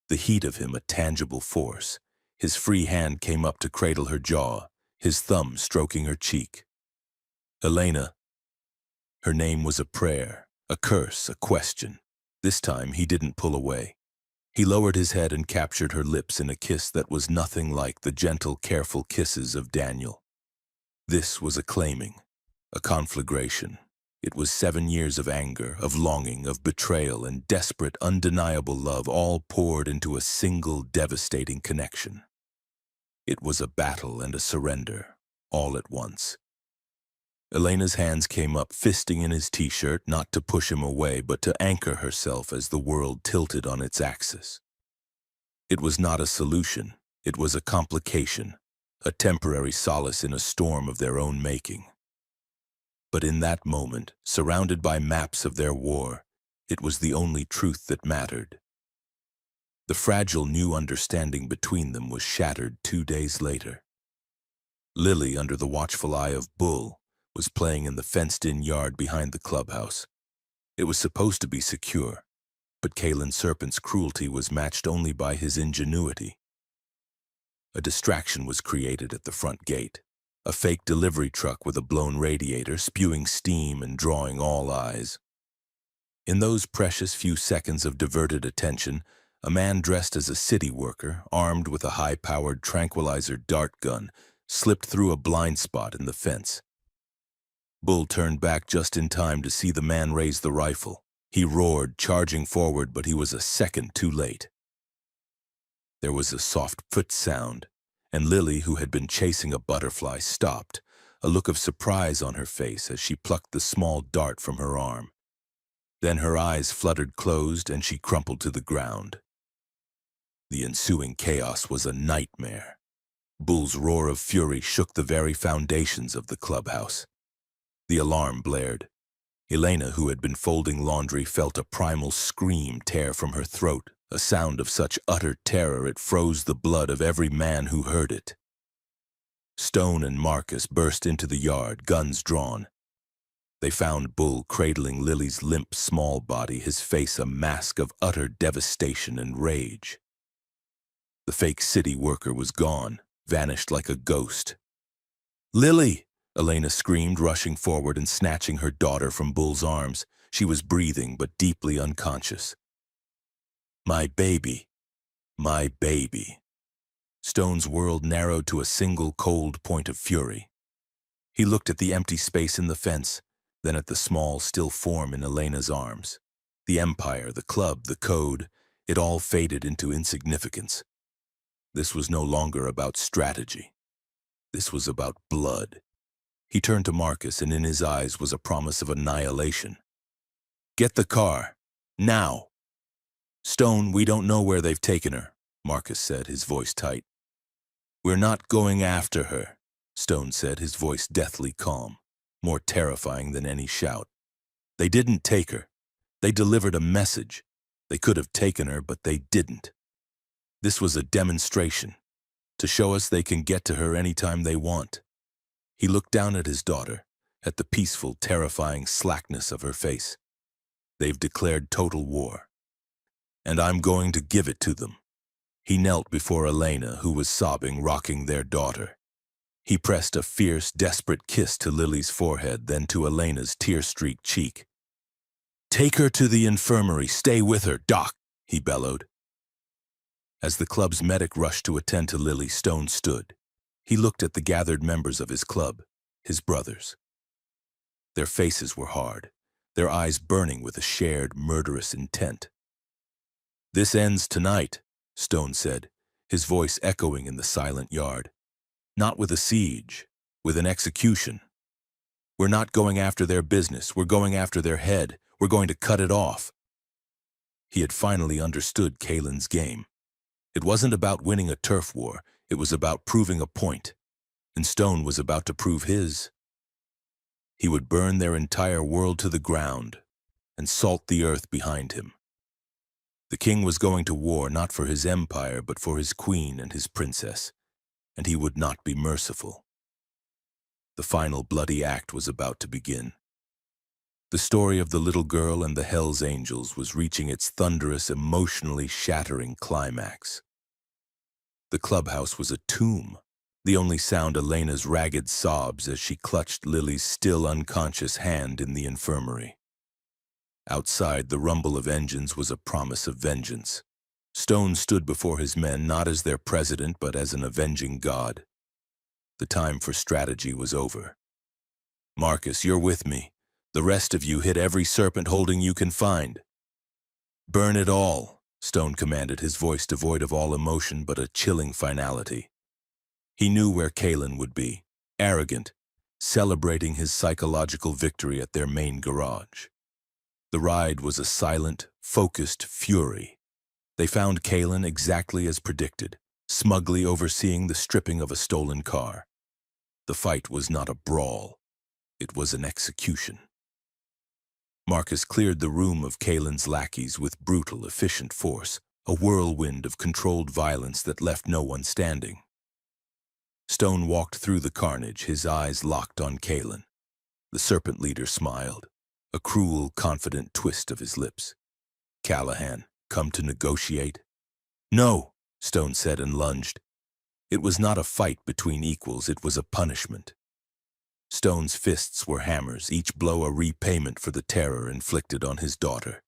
the heat of him a tangible force. His free hand came up to cradle her jaw, his thumb stroking her cheek. Elena. Her name was a prayer, a curse, a question. This time he didn't pull away. He lowered his head and captured her lips in a kiss that was nothing like the gentle, careful kisses of Daniel. This was a claiming, a conflagration. It was 7 years of anger, of longing, of betrayal, and desperate, undeniable love, all poured into a single devastating connection. It was a battle and a surrender, all at once. Elena's hands came up, fisting in his t-shirt, not to push him away, but to anchor herself as the world tilted on its axis. It was not a solution, it was a complication, a temporary solace in a storm of their own making. But in that moment, surrounded by maps of their war, it was the only truth that mattered. The fragile new understanding between them was shattered 2 days later. Lily, under the watchful eye of Bull, was playing in the fenced-in yard behind the clubhouse. It was supposed to be secure, but Kalen Serpent's cruelty was matched only by his ingenuity. A distraction was created at the front gate, a fake delivery truck with a blown radiator spewing steam and drawing all eyes. In those precious few seconds of diverted attention, a man dressed as a city worker, armed with a high-powered tranquilizer dart gun, slipped through a blind spot in the fence. Bull turned back just in time to see the man raise the rifle. He roared, charging forward, but he was a second too late. There was a soft foot sound, and Lily, who had been chasing a butterfly, stopped, a look of surprise on her face as she plucked the small dart from her arm. Then her eyes fluttered closed and she crumpled to the ground. The ensuing chaos was a nightmare. Bull's roar of fury shook the very foundations of the clubhouse. The alarm blared. Elena, who had been folding laundry, felt a primal scream tear from her throat, a sound of such utter terror it froze the blood of every man who heard it. Stone and Marcus burst into the yard, guns drawn. They found Bull cradling Lily's limp, small body, his face a mask of utter devastation and rage. The fake city worker was gone, vanished like a ghost. "Lily!" Elena screamed, rushing forward and snatching her daughter from Bull's arms. She was breathing, but deeply unconscious. "My baby. My baby." Stone's world narrowed to a single cold point of fury. He looked at the empty space in the fence, then at the small, still form in Elena's arms. The Empire, the club, the code, it all faded into insignificance. This was no longer about strategy. This was about blood. He turned to Marcus, and in his eyes was a promise of annihilation. "Get the car. Now!" "Stone, we don't know where they've taken her," Marcus said, his voice tight. "We're not going after her," Stone said, his voice deathly calm, more terrifying than any shout. "They didn't take her. They delivered a message. They could have taken her, but they didn't. This was a demonstration, to show us they can get to her anytime they want." He looked down at his daughter, at the peaceful, terrifying slackness of her face. "They've declared total war. and I'm going to give it to them. He knelt before Elena, who was sobbing, rocking their daughter. He pressed a fierce, desperate kiss to Lily's forehead, then to Elena's tear-streaked cheek. "Take her to the infirmary. Stay with her, Doc," he bellowed. As the club's medic rushed to attend to Lily, Stone stood. He looked at the gathered members of his club, his brothers. Their faces were hard, their eyes burning with a shared, murderous intent. "This ends tonight," Stone said, his voice echoing in the silent yard. "Not with a siege, with an execution. We're not going after their business, we're going after their head. We're going to cut it off." He had finally understood Kalen's game. It wasn't about winning a turf war, it was about proving a point, and Stone was about to prove his. He would burn their entire world to the ground and salt the earth behind him. The king was going to war not for his empire, but for his queen and his princess, and he would not be merciful. The final bloody act was about to begin. The story of the little girl and the Hell's Angels was reaching its thunderous, emotionally shattering climax. The clubhouse was a tomb, the only sound Elena's ragged sobs as she clutched Lily's still unconscious hand in the infirmary. Outside, the rumble of engines was a promise of vengeance. Stone stood before his men not as their president but as an avenging god. The time for strategy was over. "Marcus, you're with me. The rest of you hit every serpent holding you can find." "Burn it all," Stone commanded, his voice devoid of all emotion but a chilling finality. He knew where Kalen would be, arrogant, celebrating his psychological victory at their main garage. The ride was a silent, focused fury. They found Kalen exactly as predicted, smugly overseeing the stripping of a stolen car. The fight was not a brawl. It was an execution. Marcus cleared the room of Kalen's lackeys with brutal, efficient force, a whirlwind of controlled violence that left no one standing. Stone walked through the carnage, his eyes locked on Kalen. The serpent leader smiled, a cruel, confident twist of his lips. "Callahan, come to negotiate?" "No," Stone said and lunged. It was not a fight between equals, it was a punishment. Stone's fists were hammers, each blow a repayment for the terror inflicted on his daughter.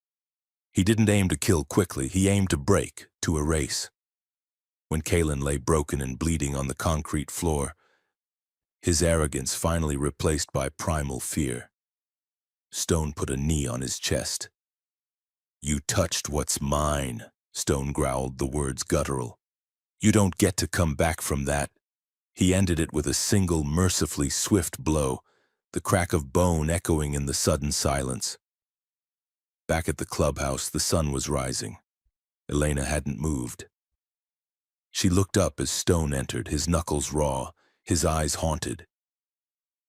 He didn't aim to kill quickly, he aimed to break, to erase. When Kalen lay broken and bleeding on the concrete floor, his arrogance finally replaced by primal fear, Stone put a knee on his chest. "You touched what's mine," Stone growled, the words guttural. "You don't get to come back from that." He ended it with a single, mercifully swift blow, the crack of bone echoing in the sudden silence. Back at the clubhouse, the sun was rising. Elena hadn't moved. She looked up as Stone entered, his knuckles raw, his eyes haunted.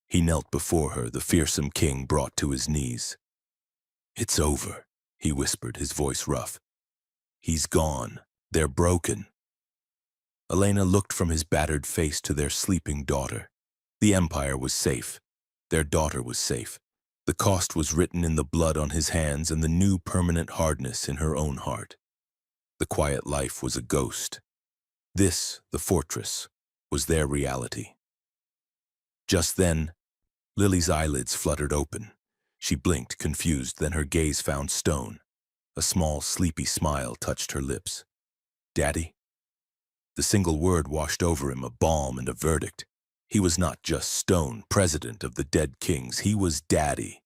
He knelt before her, the fearsome king brought to his knees. "It's over," he whispered, his voice rough. "He's gone. They're broken." Elena looked from his battered face to their sleeping daughter. The empire was safe. Their daughter was safe. The cost was written in the blood on his hands and the new permanent hardness in her own heart. The quiet life was a ghost. This, the fortress, was their reality. Just then, Lily's eyelids fluttered open. She blinked, confused, then her gaze found Stone. A small, sleepy smile touched her lips. "Daddy?" The single word washed over him, a balm and a verdict. He was not just Stone, president of the dead kings. He was Daddy.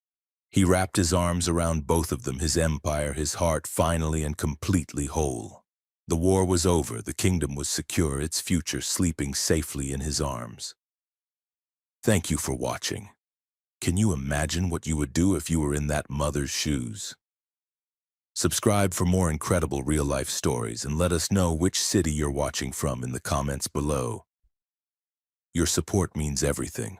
He wrapped his arms around both of them, his empire, his heart finally and completely whole. The war was over, the kingdom was secure, its future sleeping safely in his arms. Thank you for watching. Can you imagine what you would do if you were in that mother's shoes? Subscribe for more incredible real-life stories and let us know which city you're watching from in the comments below. Your support means everything.